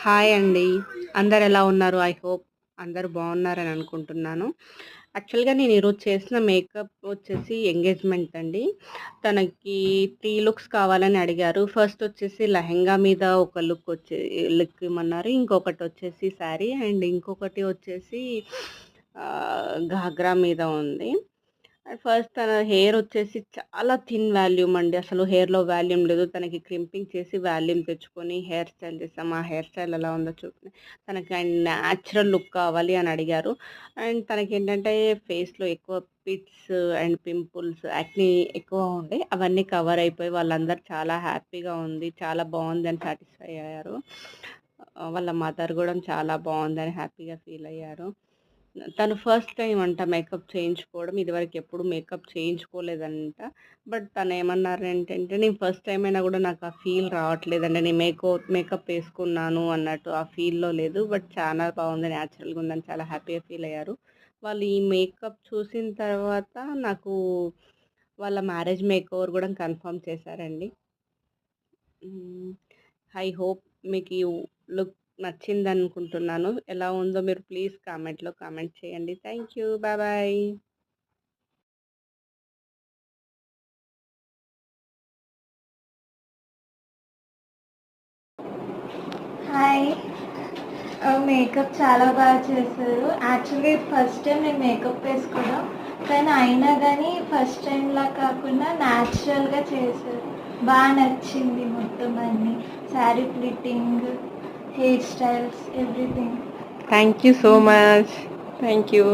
Hi అండి. అందరు ఎలా ఉన్నారు? ఐ హోప్ అందరూ బాగున్నారని అనుకుంటున్నాను. యాక్చువల్‌గా నేను ఈరోజు చేసిన మేకప్ వచ్చేసి ఎంగేజ్‌మెంట్ అండి. తనకి 3 లుక్స్ కావాలని అడిగారు. ఫస్ట్ వచ్చేసి లెహెంగా మీద ఒక లుక్ ఇమ్మన్నారు. ఇంకొకటి వచ్చేసి శారీ అండ్ ఇంకొకటి వచ్చేసి ఘాగ్రా మీద ఉంది. ఫస్ట్ తన హెయిర్ వచ్చేసి చాలా థిన్ వాల్యూమ్ అండి. అసలు హెయిర్‌లో వాల్యూమ్ లేదు. తనకి క్రింపింగ్ చేసి వాల్యూమ్ తెచ్చుకొని హెయిర్ స్టైల్ చేసాం. ఆ హెయిర్ స్టైల్ ఎలా ఉందో చెప్పి తనకి న్యాచురల్ లుక్ కావాలి అని అడిగారు. అండ్ తనకేంటంటే ఫేస్‌లో ఎక్కువ పిట్స్ అండ్ పింపుల్స్, యాక్నీ ఎక్కువ ఉండే అవన్నీ కవర్ అయిపోయి వాళ్ళందరూ చాలా హ్యాపీగా ఉంది. చాలా బావుందని సాటిస్ఫై అయ్యారు. వాళ్ళ మదర్ గూడా చాలా బావుందని హ్యాపీగా ఫీల్ అయ్యారు. తను ఫస్ట్ టైమ్ అంట మేకప్ చేయించుకోవడం. ఇదివరకు ఎప్పుడు మేకప్ చేయించుకోలేదంట. బట్ తనేమన్నారేంటంటే, "నేను ఫస్ట్ టైమ్ అయినా గూడా నాకు ఆ ఫీల్ రావట్లేదండి. నేను మేకప్ ఏసుకున్నాను అన్నట్టు ఆ ఫీల్‌లో లేదు. బట్ చాలా బాగుంది. న్యాచురల్‌గా ఉందని" చాలా హ్యాపీగా ఫీల్ అయ్యారు. వాళ్ళు ఈ మేకప్ చూసిన తర్వాత నాకు వాళ్ళ మ్యారేజ్ మేకోవర్ గూడా కన్ఫర్మ్ చేశారండి. హ్మ్. ఐ హోప్ మీకు ఈ లుక్ నచ్చిందనుకుంటున్నాను. ఎలా ఉందో మీరు ప్లీజ్ కామెంట్‌లో కామెంట్ చేయండి. Thank you. Bye. Hi. Makeup చాలా బాగా చేశారు. యాక్చువల్‌గా ఇది ఫస్ట్ టైం నేను మేకప్ వేసుకోవడం. కానీ అయినా కానీ ఫస్ట్ టైంలా కాకుండా న్యాచురల్‌గా చేశారు. బాగా నచ్చింది మొత్తం అన్నీ. Sari pleating, hair styles, everything. Thank you so much. Thank you.